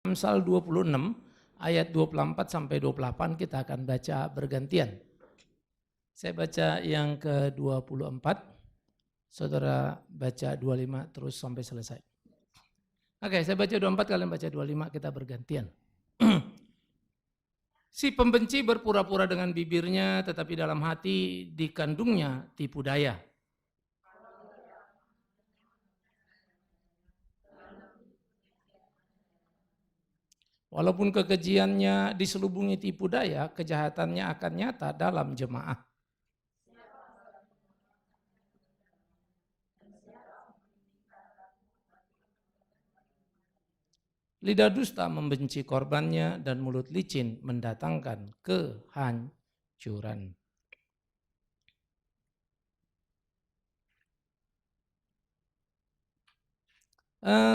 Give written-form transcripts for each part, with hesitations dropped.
Amsal 26 ayat 24 sampai 28 kita akan baca bergantian. Saya baca yang ke-24, saudara baca 25 terus sampai selesai. Oke, saya baca 24, kalian baca 25, kita bergantian. Si pembenci berpura-pura dengan bibirnya, tetapi dalam hati dikandungnya tipu daya. Walaupun kekejiannya diselubungi tipu daya, kejahatannya akan nyata dalam jemaah. Lidah dusta membenci korbannya dan mulut licin mendatangkan kehancuran.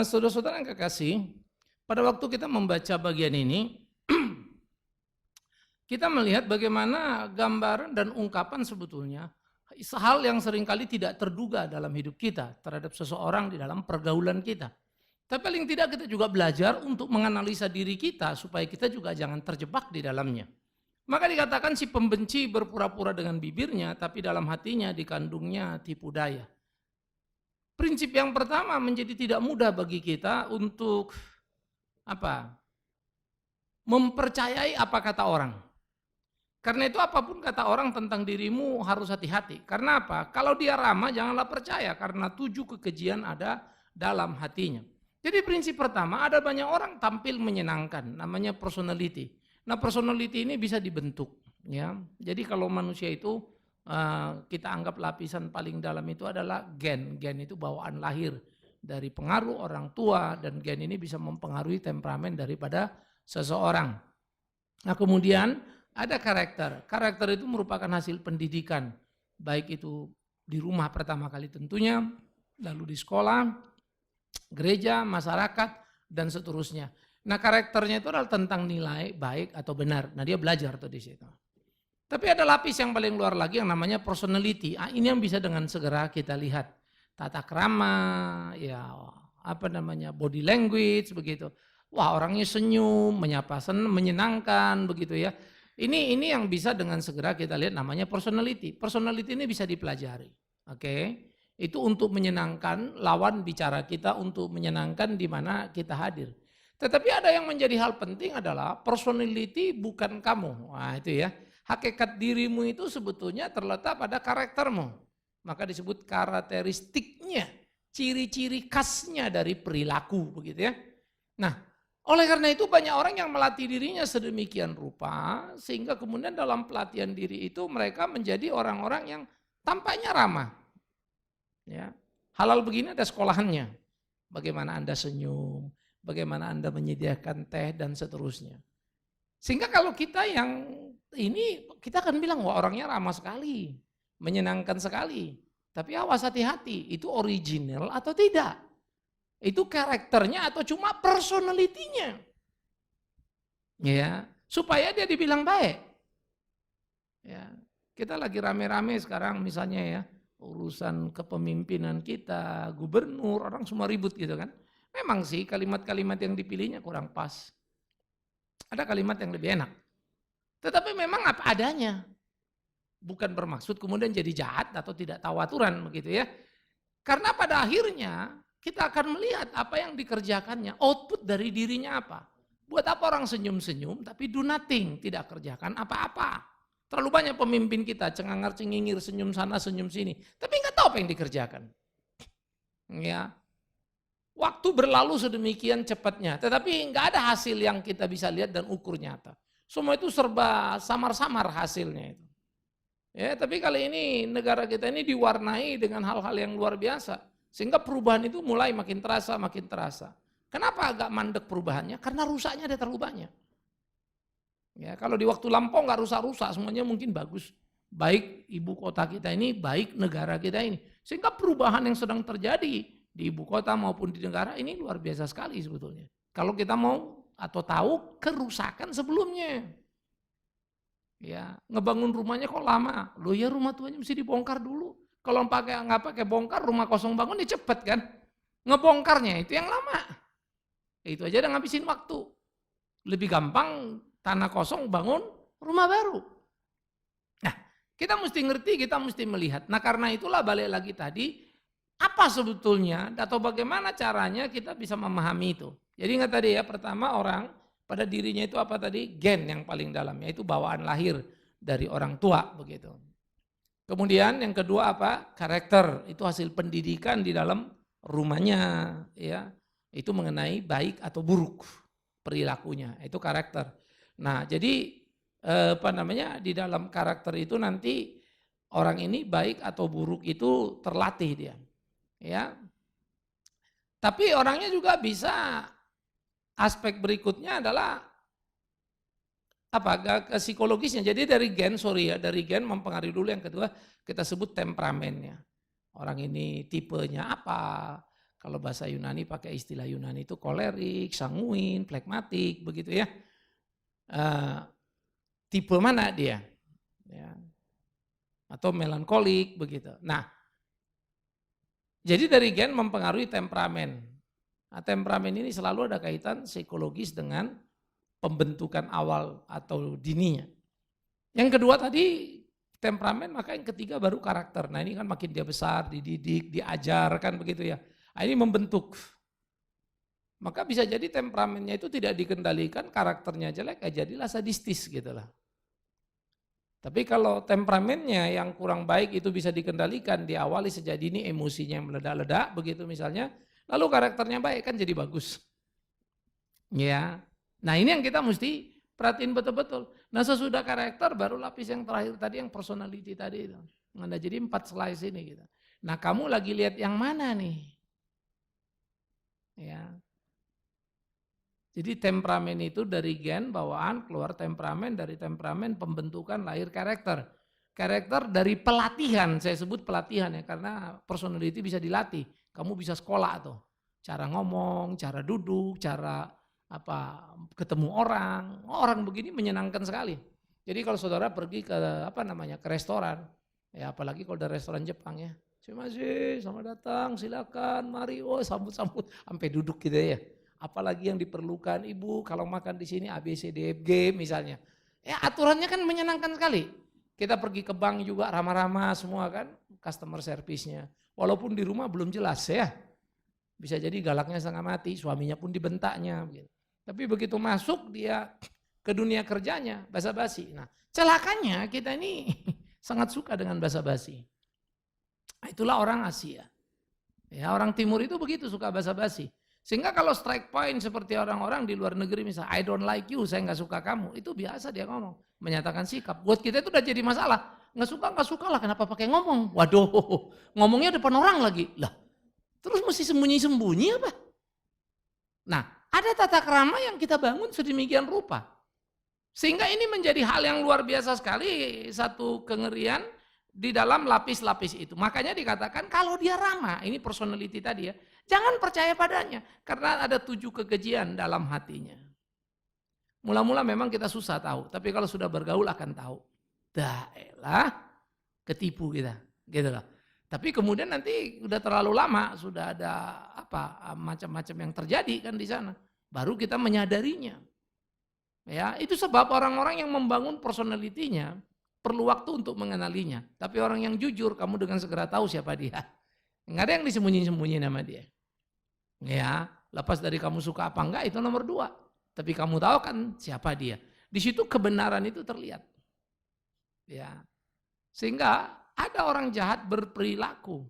Saudara-saudara yang kekasih, pada waktu kita membaca bagian ini, kita melihat bagaimana gambaran dan ungkapan sebetulnya hal yang seringkali tidak terduga dalam hidup kita terhadap seseorang di dalam pergaulan kita. Tapi paling tidak kita juga belajar untuk menganalisa diri kita supaya kita juga jangan terjebak di dalamnya. Maka dikatakan si pembenci berpura-pura dengan bibirnya, tapi dalam hatinya dikandungnya tipu daya. Prinsip yang pertama menjadi tidak mudah bagi kita untuk mempercayai apa kata orang. Karena itu apapun kata orang tentang dirimu harus hati-hati. Karena apa? Kalau dia ramah janganlah percaya, karena 7 kekejian ada dalam hatinya. Jadi prinsip pertama, ada banyak orang tampil menyenangkan, namanya personality. Nah, personality ini bisa dibentuk, ya. Jadi kalau manusia itu kita anggap lapisan paling dalam itu adalah gen. Gen itu bawaan lahir dari pengaruh orang tua, dan gen ini bisa mempengaruhi temperamen daripada seseorang. Nah, kemudian ada karakter. Karakter itu merupakan hasil pendidikan, baik itu di rumah pertama kali tentunya, lalu di sekolah, gereja, masyarakat, dan seterusnya. Nah, karakternya itu adalah tentang nilai baik atau benar. Nah, dia belajar tuh di situ. Tapi ada lapis yang paling luar lagi yang namanya personality. Ini yang bisa dengan segera kita lihat. Tata krama, ya body language begitu. Wah, orangnya senyum, menyapa, menyenangkan begitu ya. Ini yang bisa dengan segera kita lihat namanya personality. Personality ini bisa dipelajari. Oke. Itu untuk menyenangkan lawan bicara kita, untuk menyenangkan di mana kita hadir. Tetapi ada yang menjadi hal penting adalah personality bukan kamu. Nah, itu ya. Hakikat dirimu itu sebetulnya terletak pada karaktermu. Maka disebut karakteristiknya, ciri-ciri khasnya dari perilaku begitu ya. Nah, oleh karena itu banyak orang yang melatih dirinya sedemikian rupa sehingga kemudian dalam pelatihan diri itu mereka menjadi orang-orang yang tampaknya ramah. Ya, halal begini ada sekolahannya. Bagaimana Anda senyum, bagaimana Anda menyediakan teh dan seterusnya. Sehingga kalau kita yang ini kita akan bilang wah orangnya ramah sekali, menyenangkan sekali. Tapi awas hati-hati, itu original atau tidak? Itu karakternya atau cuma personality-nya? Ya, supaya dia dibilang baik. Ya, kita lagi rame-rame sekarang misalnya ya, urusan kepemimpinan kita, gubernur, orang semua ribut gitu kan. Memang sih kalimat-kalimat yang dipilihnya kurang pas. Ada kalimat yang lebih enak. Tetapi memang apa adanya. Bukan bermaksud kemudian jadi jahat atau tidak tahu aturan begitu ya. Karena pada akhirnya kita akan melihat apa yang dikerjakannya, output dari dirinya apa. Buat apa orang senyum-senyum tapi do nothing, tidak kerjakan apa-apa. Terlalu banyak pemimpin kita cengangar-cengingir, senyum sana, senyum sini. Tapi nggak tahu apa yang dikerjakan. Ya, waktu berlalu sedemikian cepatnya. Tetapi nggak ada hasil yang kita bisa lihat dan ukur nyata. Semua itu serba samar-samar hasilnya itu. Ya, tapi kali ini negara kita ini diwarnai dengan hal-hal yang luar biasa. Sehingga perubahan itu mulai makin terasa, makin terasa. Kenapa agak mandek perubahannya? Karena rusaknya ada terlalu banyak. Ya, kalau di waktu lampau nggak rusak-rusak, semuanya mungkin bagus. Baik ibu kota kita ini, baik negara kita ini. Sehingga perubahan yang sedang terjadi di ibu kota maupun di negara ini luar biasa sekali sebetulnya. Kalau kita mau atau tahu kerusakan sebelumnya. Ya, ngebangun rumahnya kok lama. Loh ya rumah tuanya mesti dibongkar dulu. Kalau nggak pakai bongkar, rumah kosong bangun ya cepet kan. Ngebongkarnya itu yang lama. Itu aja udah ngabisin waktu. Lebih gampang tanah kosong bangun rumah baru. Nah, kita mesti ngerti, kita mesti melihat. Nah, karena itulah balik lagi tadi, apa sebetulnya atau bagaimana caranya kita bisa memahami itu. Jadi ingat tadi ya, pertama orang pada dirinya itu apa tadi? Gen yang paling dalam, yaitu bawaan lahir dari orang tua begitu. Kemudian yang kedua apa? Karakter, itu hasil pendidikan di dalam rumahnya ya. Itu mengenai baik atau buruk perilakunya, itu karakter. Nah, jadi di dalam karakter itu nanti orang ini baik atau buruk itu terlatih dia. Ya. Tapi orangnya juga bisa, aspek berikutnya adalah ke psikologisnya. Jadi dari gen mempengaruhi dulu. Yang kedua kita sebut temperamennya. Orang ini tipenya apa? Kalau bahasa Yunani pakai istilah Yunani itu kolerik, sanguin, flegmatik, begitu ya. Tipe mana dia? Ya. Atau melankolik begitu. Nah, jadi dari gen mempengaruhi temperamen. Nah, temperamen ini selalu ada kaitan psikologis dengan pembentukan awal atau dininya. Yang kedua tadi temperamen, maka yang ketiga baru karakter. Nah ini kan makin dia besar, dididik, diajarkan begitu ya. Nah, ini membentuk. Maka bisa jadi temperamennya itu tidak dikendalikan, karakternya jelek, jadilah sadistis gitu lah. Tapi kalau temperamennya yang kurang baik itu bisa dikendalikan, diawali sejak dini emosinya yang meledak-ledak begitu misalnya, lalu karakternya baik kan jadi bagus. Ya. Nah ini yang kita mesti perhatiin betul-betul. Nah sesudah karakter baru lapis yang terakhir tadi yang personality tadi itu. Nah, jadi 4 slice ini gitu. Nah kamu lagi lihat yang mana nih? Ya. Jadi temperamen itu dari gen bawaan keluar temperamen, dari temperamen pembentukan lahir karakter. Karakter dari pelatihan, saya sebut pelatihan ya karena personality bisa dilatih. Kamu bisa sekolah tuh. Cara ngomong, cara duduk, cara ketemu orang begini menyenangkan sekali. Jadi kalau saudara pergi ke ke restoran, ya apalagi kalau dari restoran Jepang ya, selamat datang, silakan, mari, sambut sampai duduk gitu ya. Apalagi yang diperlukan ibu kalau makan di sini ABCDFG misalnya, ya aturannya kan menyenangkan sekali. Kita pergi ke bank juga ramah-ramah semua kan, customer service-nya. Walaupun di rumah belum jelas ya, bisa jadi galaknya setengah mati, suaminya pun dibentaknya gitu. Tapi begitu masuk dia ke dunia kerjanya, basa-basi. Nah, celakanya kita ini sangat suka dengan basa-basi. Nah, itulah orang Asia. Ya, orang Timur itu begitu suka basa-basi. Sehingga kalau strike point seperti orang-orang di luar negeri misalnya, I don't like you, saya nggak suka kamu. Itu biasa dia ngomong, menyatakan sikap. Buat kita itu udah jadi masalah. Nggak suka lah, kenapa pakai ngomong? Waduh, ngomongnya depan orang lagi. Lah, terus mesti sembunyi-sembunyi apa? Nah, ada tata krama yang kita bangun sedemikian rupa. Sehingga ini menjadi hal yang luar biasa sekali, satu kengerian di dalam lapis-lapis itu. Makanya dikatakan kalau dia ramah, ini personality tadi ya, jangan percaya padanya. Karena ada 7 kekejian dalam hatinya. Mula-mula memang kita susah tahu, tapi kalau sudah bergaul akan tahu. Daelah, ketipu kita, gitu loh. Tapi kemudian nanti udah terlalu lama, sudah ada macam-macam yang terjadi kan di sana. Baru kita menyadarinya. Ya, itu sebab orang-orang yang membangun personality-nya perlu waktu untuk mengenalinya. Tapi orang yang jujur, kamu dengan segera tahu siapa dia. Enggak ada yang disembunyi-sembunyi nama dia. Ya, lepas dari kamu suka apa enggak itu nomor 2. Tapi kamu tahu kan siapa dia. Di situ kebenaran itu terlihat. Ya. Sehingga ada orang jahat berperilaku,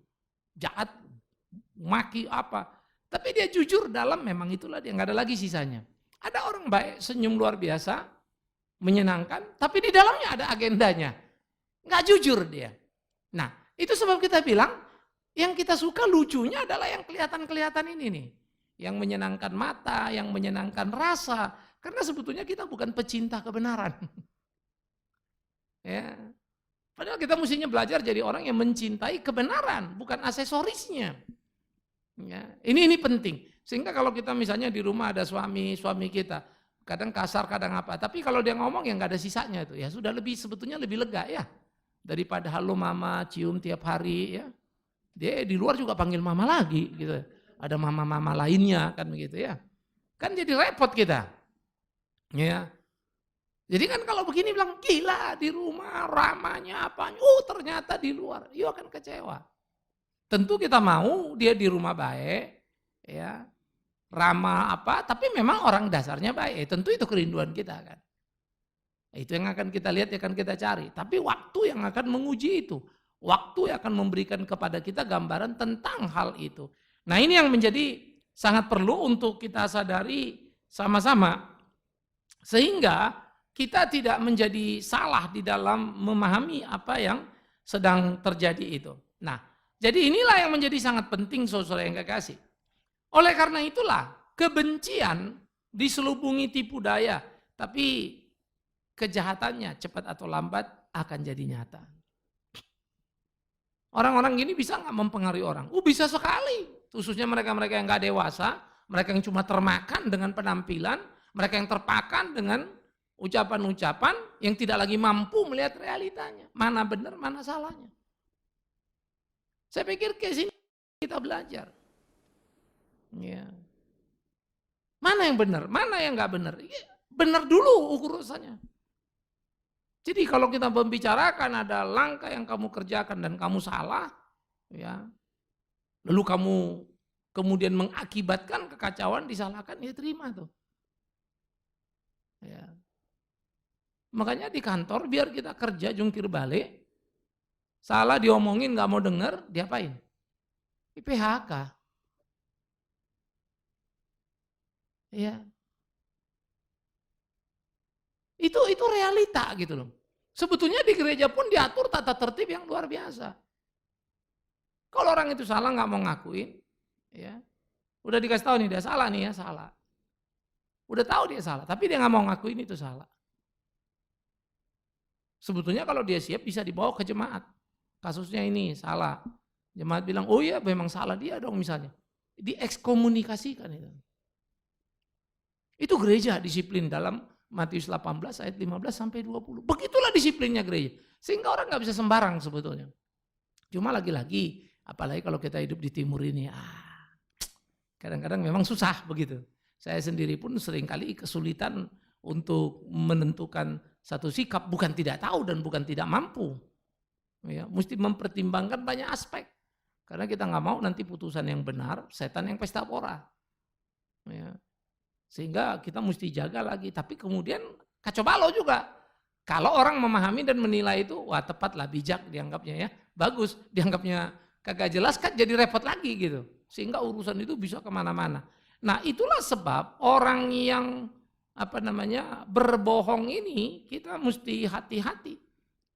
jahat, maki apa, tapi dia jujur dalam memang itulah dia, nggak ada lagi sisanya. Ada orang baik, senyum luar biasa, menyenangkan, tapi di dalamnya ada agendanya, nggak jujur dia. Nah itu sebab kita bilang, yang kita suka lucunya adalah yang kelihatan-kelihatan ini nih, yang menyenangkan mata, yang menyenangkan rasa, karena sebetulnya kita bukan pecinta kebenaran. Ya. Padahal kita mestinya belajar jadi orang yang mencintai kebenaran, bukan aksesorisnya. Ya, ini penting. Sehingga kalau kita misalnya di rumah ada suami kita, kadang kasar, kadang apa. Tapi kalau dia ngomong ya nggak ada sisanya itu. Ya sudah sebetulnya lebih lega ya. Daripada halo mama, cium tiap hari ya. Dia di luar juga panggil mama lagi gitu. Ada mama-mama lainnya kan begitu ya. Kan jadi repot kita. Ya. Jadi kan kalau begini bilang gila di rumah ramanya apanya, ternyata di luar, you akan kecewa. Tentu kita mau dia di rumah baik, ya ramah apa, tapi memang orang dasarnya baik. Tentu itu kerinduan kita kan. Itu yang akan kita lihat, yang akan kita cari. Tapi waktu yang akan menguji itu. Waktu yang akan memberikan kepada kita gambaran tentang hal itu. Nah ini yang menjadi sangat perlu untuk kita sadari sama-sama. Sehingga kita tidak menjadi salah di dalam memahami apa yang sedang terjadi itu. Nah, jadi inilah yang menjadi sangat penting saudara yang kekasih. Oleh karena itulah kebencian diselubungi tipu daya, tapi kejahatannya cepat atau lambat akan jadi nyata. Orang-orang gini bisa nggak mempengaruhi orang? Bisa sekali. Khususnya mereka-mereka yang nggak dewasa, mereka yang cuma termakan dengan penampilan, mereka yang terpakan dengan ucapan-ucapan yang tidak lagi mampu melihat realitanya. Mana benar, mana salahnya. Saya pikir ke sini kita belajar. Ya. Mana yang benar, mana yang nggak benar? Ya, benar dulu urusannya. Jadi kalau kita membicarakan ada langkah yang kamu kerjakan dan kamu salah, ya, lalu kamu kemudian mengakibatkan kekacauan, disalahkan, ya terima tuh. Ya. Makanya di kantor biar kita kerja jungkir balik, salah diomongin nggak mau denger, diapain? Di PHK. Ya. Itu realita gitu loh. Sebetulnya di gereja pun diatur tata tertib yang luar biasa. Kalau orang itu salah nggak mau ngakuin, ya udah dikasih tahu nih dia salah nih ya, salah. Udah tahu dia salah, tapi dia nggak mau ngakuin itu salah. Sebetulnya kalau dia siap bisa dibawa ke jemaat. Kasusnya ini salah. Jemaat bilang, oh iya memang salah dia dong misalnya. Diekskomunikasikan itu. Itu gereja disiplin dalam Matius 18 ayat 15 sampai 20. Begitulah disiplinnya gereja. Sehingga orang nggak bisa sembarang sebetulnya. Cuma lagi-lagi, apalagi kalau kita hidup di timur ini, kadang-kadang memang susah begitu. Saya sendiri pun seringkali kesulitan untuk menentukan satu sikap, bukan tidak tahu dan bukan tidak mampu. Ya, mesti mempertimbangkan banyak aspek. Karena kita nggak mau nanti putusan yang benar, setan yang pesta pora. Ya. Sehingga kita mesti jaga lagi. Tapi kemudian kacau balau juga. Kalau orang memahami dan menilai itu, wah tepatlah, bijak dianggapnya ya. Bagus, dianggapnya kagak jelas kan jadi repot lagi gitu. Sehingga urusan itu bisa kemana-mana. Nah itulah sebab orang yang berbohong ini kita mesti hati-hati.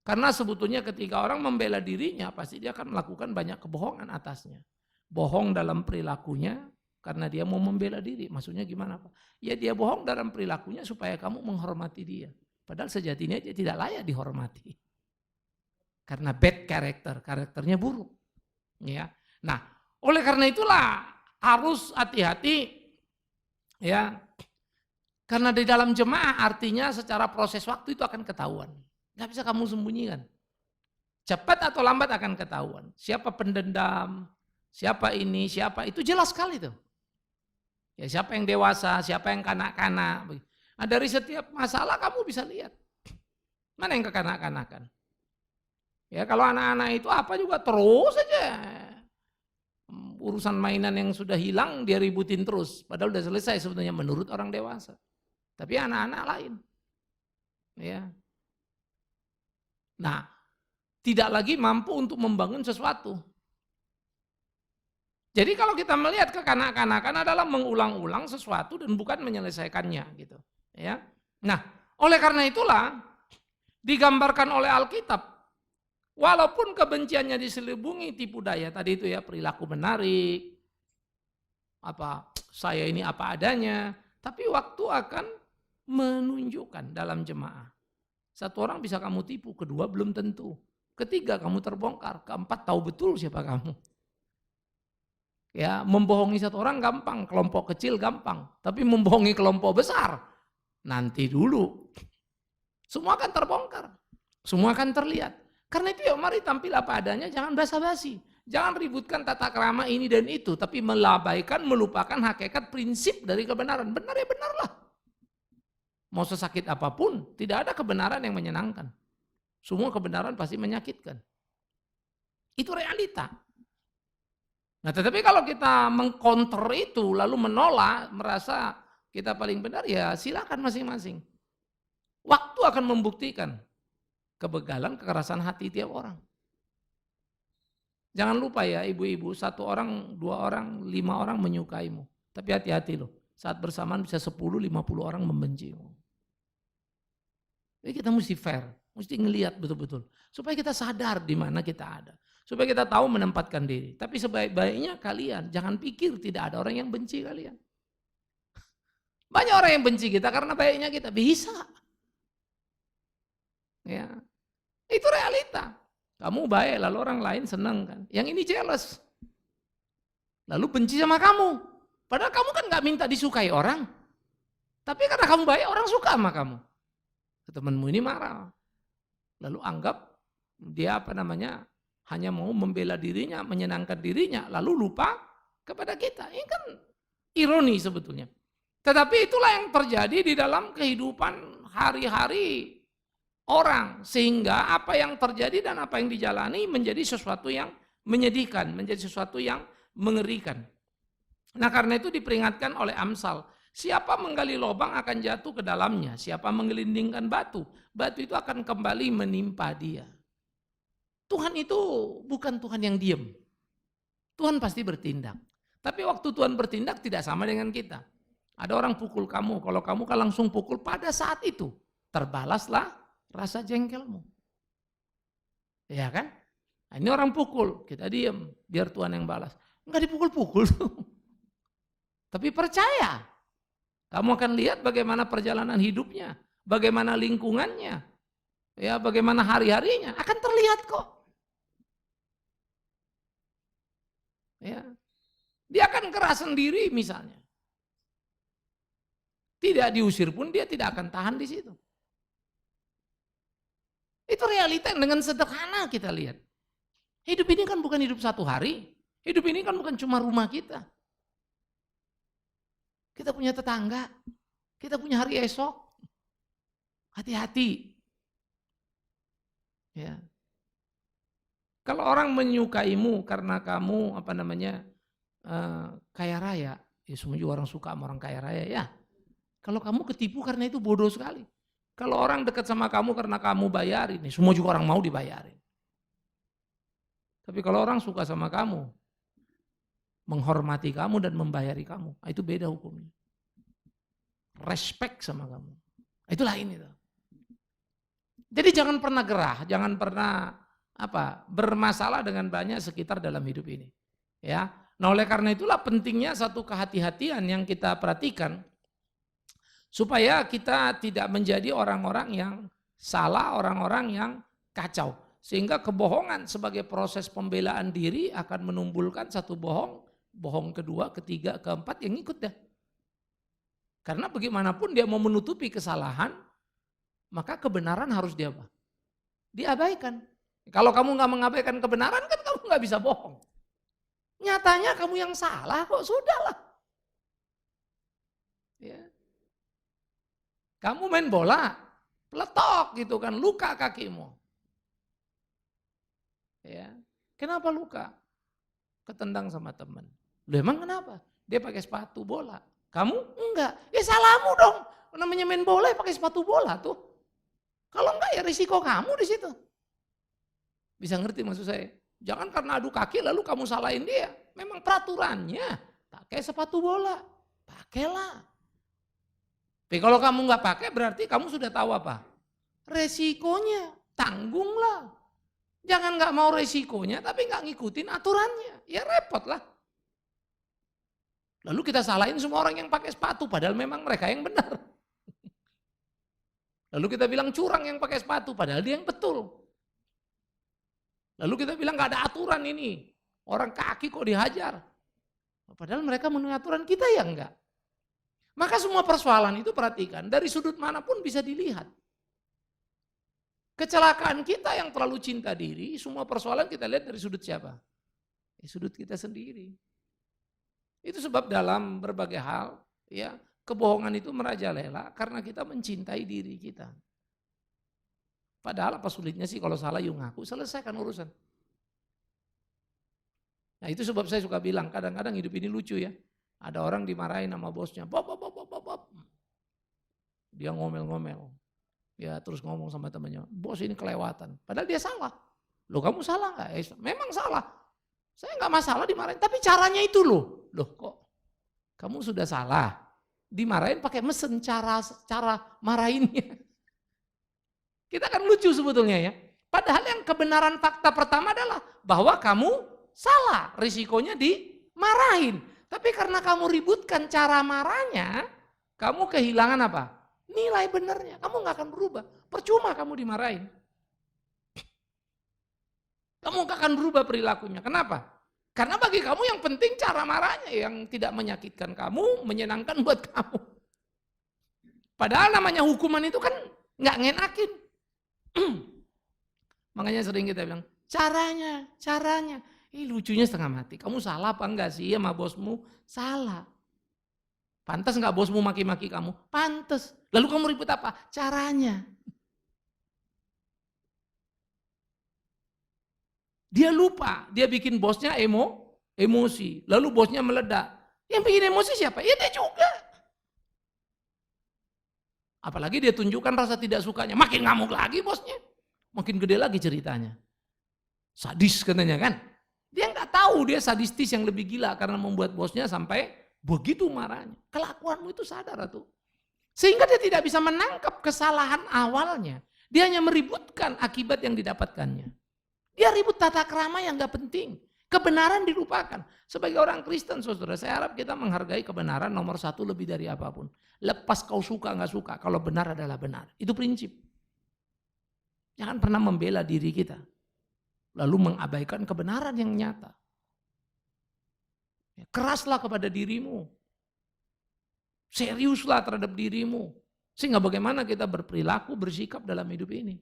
Karena sebetulnya ketika orang membela dirinya pasti dia akan melakukan banyak kebohongan atasnya. Bohong dalam perilakunya karena dia mau membela diri. Maksudnya gimana Pak? Ya dia bohong dalam perilakunya supaya kamu menghormati dia. Padahal sejatinya dia tidak layak dihormati. Karena bad character, karakternya buruk. Ya. Nah, oleh karena itulah harus hati-hati ya. Karena di dalam jemaah artinya secara proses waktu itu akan ketahuan. Gak bisa kamu sembunyikan. Cepat atau lambat akan ketahuan. Siapa pendendam, siapa ini, siapa itu jelas sekali tuh. Ya siapa yang dewasa, siapa yang kanak-kanak. Nah, dari setiap masalah kamu bisa lihat. Mana yang kekanak-kanakan. Ya kalau anak-anak itu apa juga terus aja. Urusan mainan yang sudah hilang dia ributin terus. Padahal udah selesai sebetulnya menurut orang dewasa. Tapi anak-anak lain. Ya. Nah, tidak lagi mampu untuk membangun sesuatu. Jadi kalau kita melihat kekanak-kanakan adalah mengulang-ulang sesuatu dan bukan menyelesaikannya gitu. Ya. Nah, oleh karena itulah digambarkan oleh Alkitab, walaupun kebenciannya diselubungi tipu daya tadi itu ya, perilaku menarik, saya ini apa adanya, tapi waktu akan menunjukkan dalam jemaah. Satu orang bisa kamu tipu, kedua belum tentu. Ketiga kamu terbongkar, keempat tahu betul siapa kamu. Ya, membohongi satu orang gampang, kelompok kecil gampang, tapi membohongi kelompok besar nanti dulu. Semua akan terbongkar, semua akan terlihat. Karena itu ya mari tampil apa adanya, jangan basa-basi. Jangan ributkan tata krama ini dan itu, tapi melabaikan, melupakan hakikat prinsip dari kebenaran. Benar ya benarlah. mau sesakit apapun, tidak ada kebenaran yang menyenangkan. Semua kebenaran pasti menyakitkan. Itu realita. Nah, tetapi kalau kita mengcounter itu, lalu menolak, merasa kita paling benar, ya silakan masing-masing. Waktu akan membuktikan kebegalan, kekerasan hati tiap orang. Jangan lupa ya ibu-ibu, 1 orang, 2 orang, 5 orang menyukaimu. Tapi hati-hati loh, saat bersamaan bisa 10, 50 orang membencimu. Jadi kita mesti fair, mesti ngelihat betul-betul. Supaya kita sadar di mana kita ada. Supaya kita tahu menempatkan diri. Tapi sebaik-baiknya kalian, jangan pikir tidak ada orang yang benci kalian. Banyak orang yang benci kita karena baiknya kita. Bisa. Ya, itu realita. Kamu baik, lalu orang lain senang kan. Yang ini jealous. Lalu benci sama kamu. Padahal kamu kan gak minta disukai orang. Tapi karena kamu baik, orang suka sama kamu. Temanmu ini marah. Lalu anggap dia hanya mau membela dirinya, menyenangkan dirinya. Lalu lupa kepada kita. Ini kan ironi sebetulnya. Tetapi itulah yang terjadi di dalam kehidupan hari-hari orang, sehingga apa yang terjadi dan apa yang dijalani menjadi sesuatu yang menyedihkan, menjadi sesuatu yang mengerikan. Nah, karena itu diperingatkan oleh Amsal, siapa menggali lubang akan jatuh ke dalamnya, siapa menggelindingkan batu, batu itu akan kembali menimpa dia. Tuhan itu bukan Tuhan yang diam. Tuhan pasti bertindak. Tapi waktu Tuhan bertindak tidak sama dengan kita. Ada orang pukul kamu, kalau kamu kan langsung pukul pada saat itu, terbalaslah rasa jengkelmu. Ya kan? Nah, ini orang pukul, kita diam, biar Tuhan yang balas. Enggak dipukul-pukul tuh. Tapi percaya, kamu akan lihat bagaimana perjalanan hidupnya, bagaimana lingkungannya, ya bagaimana hari-harinya, akan terlihat kok. Ya, dia akan keras sendiri misalnya. Tidak diusir pun dia tidak akan tahan di situ. Itu realita yang dengan sederhana kita lihat. Hidup ini kan bukan hidup satu hari. Hidup ini kan bukan cuma rumah kita. Kita punya tetangga. Kita punya hari esok. Hati-hati. Ya. Kalau orang menyukaimu karena kamu kaya raya, ya semua juga orang suka sama orang kaya raya ya. Kalau kamu ketipu karena itu bodoh sekali. Kalau orang dekat sama kamu karena kamu bayarin, semua juga orang mau dibayarin. Tapi kalau orang suka sama kamu, menghormati kamu dan membayari kamu, itu beda hukumnya. Respect sama kamu, itu lain itu. Jadi jangan pernah gerah, jangan pernah bermasalah dengan banyak sekitar dalam hidup ini. Ya, nah oleh karena itulah pentingnya satu kehati-hatian yang kita perhatikan. Supaya kita tidak menjadi orang-orang yang salah, orang-orang yang kacau. Sehingga kebohongan sebagai proses pembelaan diri akan menimbulkan satu bohong kedua, ketiga, keempat yang ikut dah. Karena bagaimanapun dia mau menutupi kesalahan, maka kebenaran harus diabaikan. Kalau kamu nggak mengabaikan kebenaran kan kamu nggak bisa bohong. Nyatanya kamu yang salah kok, sudahlah. Ya. Kamu main bola, peletok gitu kan, luka kakimu. Ya, kenapa luka? Ketendang sama teman. Loh emang kenapa? Dia pakai sepatu bola. Kamu enggak. Ya salahmu dong. Namanya main bola ya pakai sepatu bola tuh. Kalau enggak ya risiko kamu di situ. Bisa ngerti maksud saya? Jangan karena adu kaki lalu kamu salahin dia. Memang peraturannya pakai sepatu bola. Pakailah. Tapi kalau kamu nggak pakai berarti kamu sudah tahu apa? Resikonya, tanggunglah. Jangan nggak mau resikonya tapi nggak ngikutin aturannya. Ya repot lah. Lalu kita salahin semua orang yang pakai sepatu padahal memang mereka yang benar. Lalu kita bilang curang yang pakai sepatu padahal dia yang betul. Lalu kita bilang nggak ada aturan ini. Orang kaki kok dihajar. Padahal mereka memenuhi aturan, kita ya enggak. Maka semua persoalan itu perhatikan, dari sudut manapun bisa dilihat. Kecelakaan kita yang terlalu cinta diri, semua persoalan kita lihat dari sudut siapa? Sudut kita sendiri. Itu sebab dalam berbagai hal, ya kebohongan itu merajalela karena kita mencintai diri kita. Padahal apa sulitnya sih kalau salah yuk ngaku, selesaikan urusan. Nah itu sebab saya suka bilang, kadang-kadang hidup ini lucu ya. Ada orang dimarahin sama bosnya, bop. Dia ngomel-ngomel. Ya terus ngomong sama temannya, bos ini kelewatan. Padahal dia salah. Loh kamu salah nggak? Memang salah. Saya nggak masalah dimarahin, tapi caranya itu loh. Loh kok kamu sudah salah. Dimarahin pakai mesin cara marahinnya. Kita kan lucu sebetulnya ya. Padahal yang kebenaran fakta pertama adalah bahwa kamu salah. Risikonya dimarahin. Tapi karena kamu ributkan cara marahnya, kamu kehilangan apa? Nilai benernya. Kamu nggak akan berubah. Percuma kamu dimarahin. Kamu nggak akan berubah perilakunya. Kenapa? Karena bagi kamu yang penting cara marahnya yang tidak menyakitkan kamu, menyenangkan buat kamu. Padahal namanya hukuman itu kan nggak ngenakin. Makanya sering kita bilang, caranya. Lucunya setengah mati. Kamu salah apa enggak sih sama bosmu? Salah. Pantas enggak bosmu maki-maki kamu? Pantas. Lalu kamu ribut apa? Caranya. Dia lupa, dia bikin bosnya emosi. Lalu bosnya meledak. Yang bikin emosi siapa? Ya dia juga. Apalagi dia tunjukkan rasa tidak sukanya. Makin ngamuk lagi bosnya. Makin gede lagi ceritanya. Sadis katanya kan. Dia nggak tahu dia sadistis yang lebih gila karena membuat bosnya sampai begitu marahnya. Kelakuanmu itu sadar tuh. Sehingga dia tidak bisa menangkap kesalahan awalnya. Dia hanya meributkan akibat yang didapatkannya. Dia ribut tata krama yang nggak penting. Kebenaran dilupakan. Sebagai orang Kristen, saudara, saya harap kita menghargai kebenaran nomor satu lebih dari apapun. Lepas kau suka nggak suka, kalau benar adalah benar. Itu prinsip. Jangan pernah membela diri kita. Lalu mengabaikan kebenaran yang nyata. Keraslah kepada dirimu. Seriuslah terhadap dirimu. Sehingga bagaimana kita berperilaku, bersikap dalam hidup ini.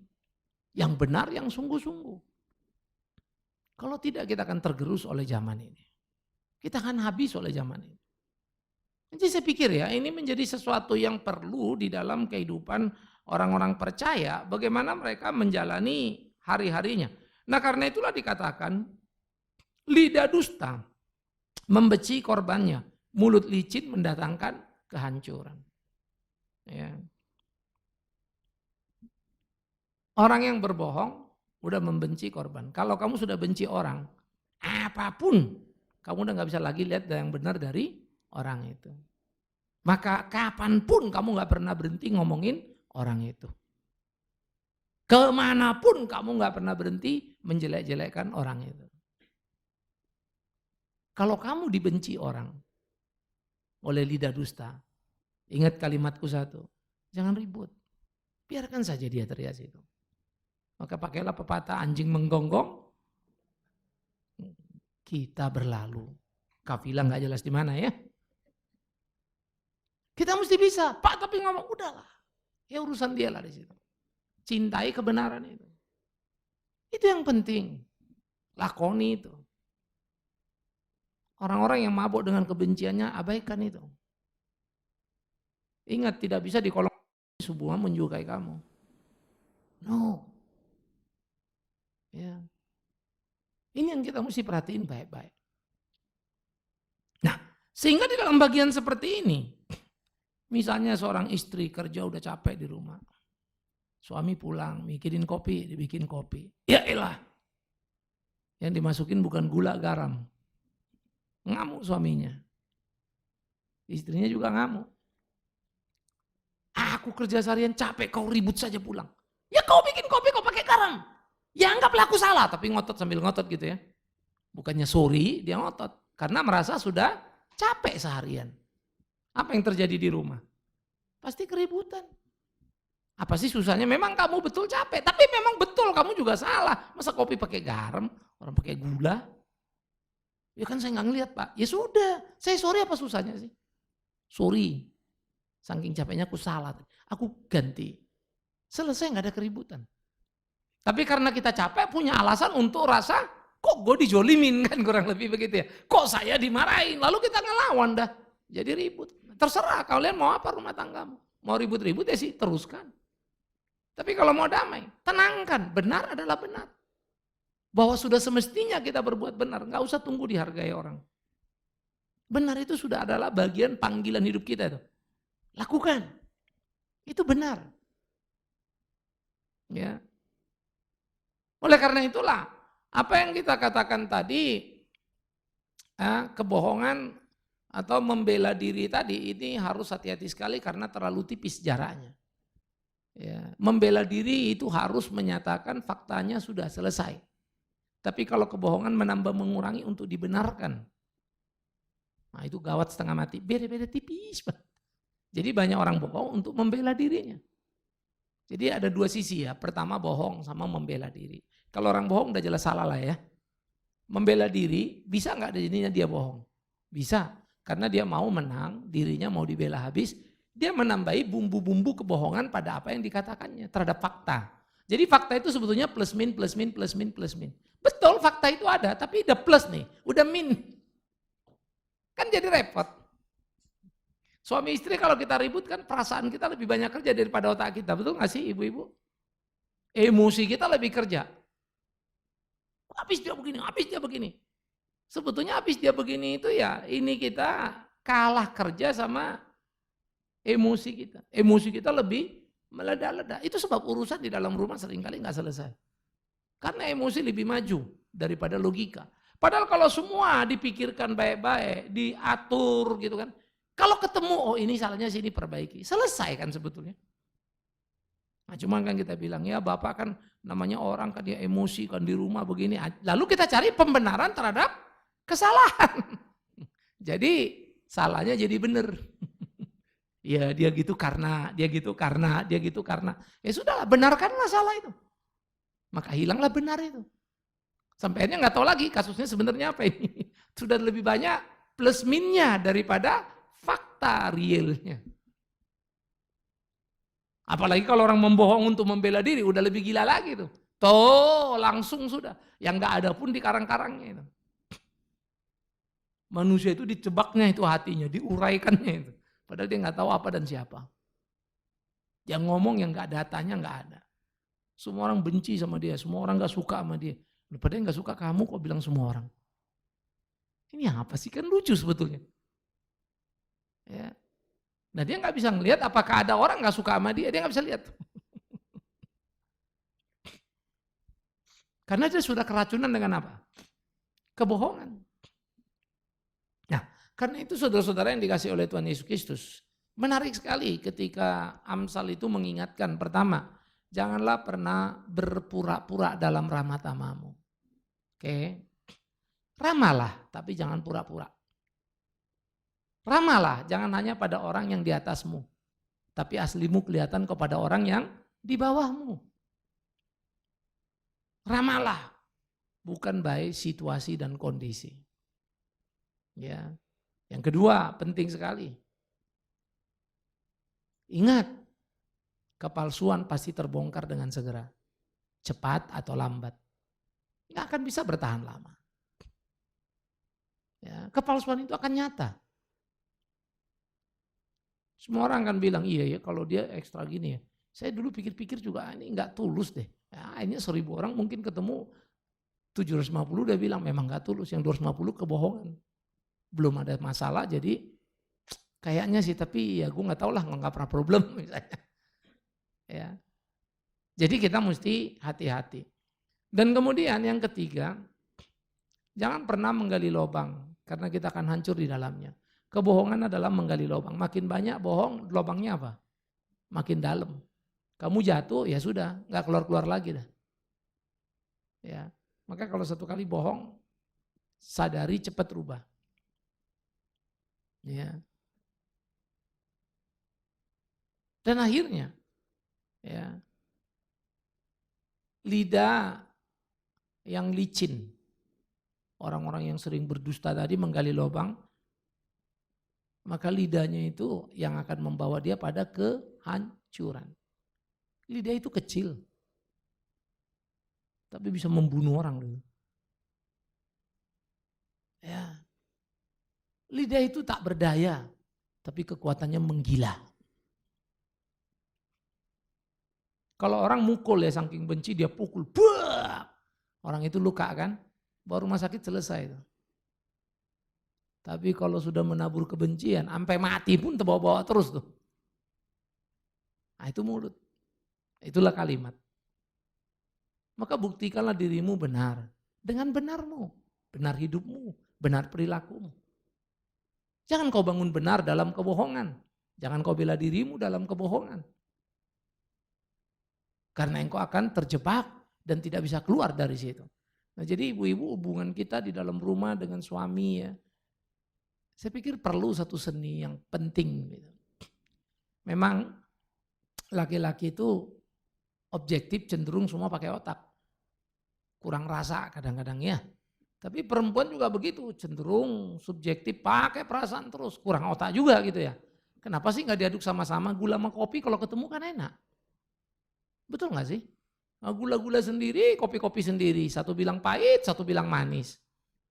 Yang benar, yang sungguh-sungguh. Kalau tidak kita akan tergerus oleh zaman ini. Kita akan habis oleh zaman ini. Jadi saya pikir ya ini menjadi sesuatu yang perlu di dalam kehidupan orang-orang percaya. Bagaimana mereka menjalani hari-harinya. Nah karena itulah dikatakan lidah dusta membeci korbannya. Mulut licin mendatangkan kehancuran. Ya. Orang yang berbohong udah membenci korban. Kalau kamu sudah benci orang, apapun kamu udah gak bisa lagi lihat yang benar dari orang itu. Maka kapanpun kamu gak pernah berhenti ngomongin orang itu. Kemanapun kamu gak pernah berhenti menjelek-jelekkan orang itu. Kalau kamu dibenci orang oleh lidah dusta, ingat kalimatku satu, jangan ribut. Biarkan saja dia teriak situ. Maka pakailah pepatah anjing menggonggong, kita berlalu. Kafilah nggak jelas di mana ya. Kita mesti bisa, Pak tapi ngomong udahlah. Ya urusan dia lah di situ. Cintai kebenaran itu. Itu yang penting. Lakoni itu. Orang-orang yang mabuk dengan kebenciannya abaikan itu. Ingat tidak bisa di kolong semua menyukai kamu. No. Ya. Ini yang kita mesti perhatiin baik-baik. Nah, sehingga di dalam bagian seperti ini, misalnya seorang istri kerja udah capek di rumah. Suami pulang, mikirin kopi, dibikin kopi. Ya elah. Yang dimasukin bukan gula, garam. Ngamuk suaminya. Istrinya juga ngamuk. Aku kerja seharian capek, kau ribut saja pulang. Ya kau bikin kopi, kau pakai garam. Ya anggaplah aku salah, tapi ngotot sambil ngotot gitu ya. Bukannya sorry, dia ngotot. Karena merasa sudah capek seharian. Apa yang terjadi di rumah? Pasti keributan. Apa sih susahnya? Memang kamu betul capek, tapi memang betul kamu juga salah. Masa kopi pakai garam, orang pakai gula? Ya kan saya nggak ngeliat Pak. Ya sudah, saya sorry apa susahnya sih? Sorry, saking capeknya aku salah. Aku ganti. Selesai nggak ada keributan. Tapi karena kita capek punya alasan untuk rasa kok gue dijolimin kan kurang lebih begitu ya. Kok saya dimarahin lalu kita ngelawan dah. Jadi ribut. Terserah kalian mau apa rumah tanggamu. Mau ribut-ribut ya sih, teruskan. Tapi kalau mau damai, tenangkan, benar adalah benar. Bahwa sudah semestinya kita berbuat benar, nggak usah tunggu dihargai orang. Benar itu sudah adalah bagian panggilan hidup kita itu. Lakukan. Itu benar. Ya. Oleh karena itulah, apa yang kita katakan tadi, kebohongan atau membela diri tadi, ini harus hati-hati sekali karena terlalu tipis jaraknya. Ya. Membela diri itu harus menyatakan faktanya sudah selesai. Tapi kalau kebohongan menambah mengurangi untuk dibenarkan, nah itu gawat setengah mati. Beda-beda tipis. Jadi banyak orang bohong untuk membela dirinya. Jadi ada dua sisi ya, pertama bohong sama membela diri. Kalau orang bohong udah jelas salah lah ya. Membela diri, bisa nggak jadinya dia bohong? Bisa, karena dia mau menang, dirinya mau dibela habis, dia menambahi bumbu-bumbu kebohongan pada apa yang dikatakannya terhadap fakta. Jadi fakta itu sebetulnya plus min, plus min, plus min, plus min. Betul fakta itu ada, tapi udah plus nih, udah min. Kan jadi repot. Suami istri kalau kita ribut kan perasaan kita lebih banyak kerja daripada otak kita, betul nggak sih ibu-ibu? Emosi kita lebih kerja. Habis dia begini, habis dia begini. Sebetulnya habis dia begini itu ya ini kita kalah kerja sama emosi kita. Emosi kita lebih meledak-ledak. Itu sebab urusan di dalam rumah seringkali nggak selesai. Karena emosi lebih maju daripada logika. Padahal kalau semua dipikirkan baik-baik, diatur gitu kan. Kalau ketemu, oh ini salahnya sini perbaiki. Selesai kan sebetulnya. Nah cuman kan kita bilang, ya Bapak kan namanya orang kan dia emosi kan di rumah begini. Lalu kita cari pembenaran terhadap kesalahan. Jadi salahnya jadi benar. Ya dia gitu karena, dia gitu karena, dia gitu karena. Ya sudahlah, benarkanlah salah itu. Maka hilanglah benar itu. Sampai akhirnya nggak tahu lagi kasusnya sebenarnya apa ini. Sudah lebih banyak plus minnya daripada fakta realnya. Apalagi kalau orang membohong untuk membela diri, udah lebih gila lagi tuh. Tuh langsung sudah. Yang nggak ada pun di karang-karangnya itu. Manusia itu dicebaknya itu hatinya, diuraikannya itu. Padahal dia nggak tahu apa dan siapa. Yang ngomong yang nggak datanya nggak ada. Semua orang benci sama dia, semua orang nggak suka sama dia. Padahal nggak suka kamu kok bilang semua orang. Ini apa sih, kan lucu sebetulnya. Ya. Nah dia nggak bisa ngelihat apakah ada orang nggak suka sama dia nggak bisa lihat. Karena dia sudah keracunan dengan apa? Kebohongan. Nah karena itu saudara-saudara yang dikasih oleh Tuhan Yesus Kristus, menarik sekali ketika Amsal itu mengingatkan pertama, janganlah pernah berpura-pura dalam ramah tamamu. Oke, ramalah tapi jangan pura-pura. Ramalah, jangan hanya pada orang yang di atasmu, tapi aslimu kelihatan kepada orang yang di bawahmu. Ramalah, bukan by situasi dan kondisi. Ya, yang kedua penting sekali. Ingat, kepalsuan pasti terbongkar dengan segera, cepat atau lambat. Nggak akan bisa bertahan lama. Ya, kepalsuan itu akan nyata. Semua orang kan bilang, iya ya kalau dia ekstra gini ya. Saya dulu pikir-pikir juga ini nggak tulus deh. Ya, ini 1000 orang mungkin ketemu 750 udah bilang memang nggak tulus. Yang 250 kebohongan. Belum ada masalah jadi kayaknya sih tapi ya gue nggak tahu lah nggak pernah problem misalnya. Ya. Jadi kita mesti hati-hati. Dan kemudian yang ketiga, jangan pernah menggali lubang karena kita akan hancur di dalamnya. Kebohongan adalah menggali lubang. Makin banyak bohong, lubangnya apa? Makin dalam. Kamu jatuh, ya sudah, nggak keluar-keluar lagi dah. Ya, maka kalau satu kali bohong, sadari cepat rubah. Ya. Dan akhirnya, ya, lidah yang licin, orang-orang yang sering berdusta tadi menggali lubang, maka lidahnya itu yang akan membawa dia pada kehancuran. Lidah itu kecil, tapi bisa membunuh orang. Ya. Lidah itu tak berdaya, tapi kekuatannya menggila. Kalau orang mukul ya saking benci dia pukul, buah, orang itu luka kan, baru rumah sakit selesai. Tapi kalau sudah menabur kebencian, sampai mati pun terbawa-bawa terus tuh. Nah itu mulut, itulah kalimat. Maka buktikanlah dirimu benar, dengan benarmu, benar hidupmu, benar perilakumu. Jangan kau bangun benar dalam kebohongan, jangan kau bela dirimu dalam kebohongan. Karena engkau akan terjebak dan tidak bisa keluar dari situ. Nah jadi ibu-ibu hubungan kita di dalam rumah dengan suami ya, saya pikir perlu satu seni yang penting. Gitu. Memang laki-laki itu objektif cenderung semua pakai otak. Kurang rasa kadang-kadang ya. Tapi perempuan juga begitu, cenderung subjektif pakai perasaan terus. Kurang otak juga gitu ya. Kenapa sih gak diaduk sama-sama gula sama kopi kalau ketemu kan enak. Betul gak sih? Nah, gula-gula sendiri, kopi-kopi sendiri. Satu bilang pahit, satu bilang manis.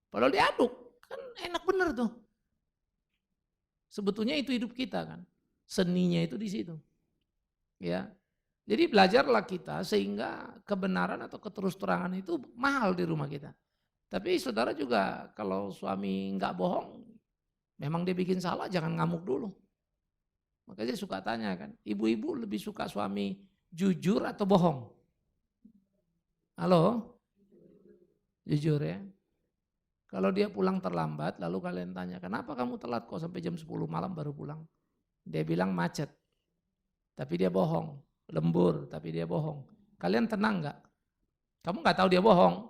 Padahal diaduk, kan enak bener tuh. Sebetulnya itu hidup kita kan. Seninya itu di situ. Ya. Jadi belajarlah kita sehingga kebenaran atau keterus-terangan itu mahal di rumah kita. Tapi saudara juga kalau suami nggak bohong, memang dia bikin salah jangan ngamuk dulu. Makanya saya suka tanya kan, ibu-ibu lebih suka suami jujur atau bohong? Halo? Jujur ya. Kalau dia pulang terlambat lalu kalian tanya, kenapa kamu telat kok sampai jam 10 malam baru pulang? Dia bilang macet, tapi dia bohong. Lembur, tapi dia bohong. Kalian tenang nggak? Kamu nggak tahu dia bohong,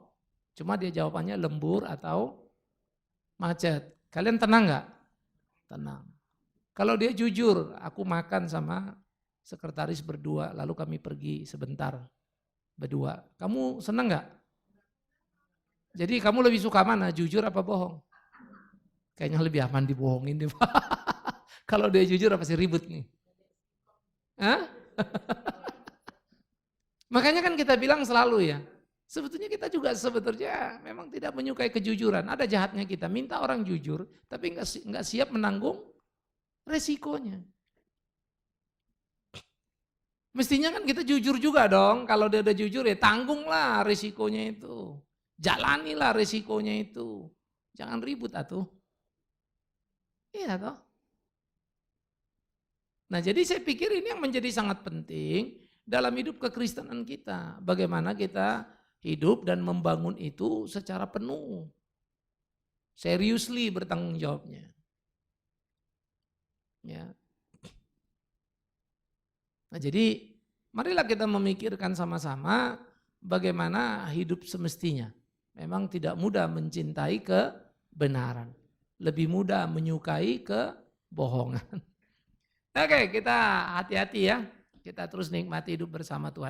cuma dia jawabannya lembur atau macet. Kalian tenang nggak? Tenang. Kalau dia jujur, aku makan sama sekretaris berdua, lalu kami pergi sebentar berdua. Kamu senang nggak? Jadi kamu lebih suka mana, jujur apa bohong? Kayaknya lebih aman dibohongin deh. Kalau dia jujur apa sih ribut nih? Hah? Makanya kan kita bilang selalu ya, sebetulnya kita juga memang tidak menyukai kejujuran. Ada jahatnya kita, minta orang jujur, tapi nggak siap menanggung resikonya. Mestinya kan kita jujur juga dong, kalau dia udah jujur ya tanggunglah resikonya itu. Jalanilah resikonya itu. Jangan ribut atuh. Iya toh. Nah jadi saya pikir ini yang menjadi sangat penting dalam hidup kekristenan kita. Bagaimana kita hidup dan membangun itu secara penuh. Seriously bertanggung jawabnya. Ya. Nah jadi marilah kita memikirkan sama-sama bagaimana hidup semestinya. Memang tidak mudah mencintai kebenaran. Lebih mudah menyukai kebohongan. Oke, kita hati-hati ya. Kita terus nikmati hidup bersama Tuhan.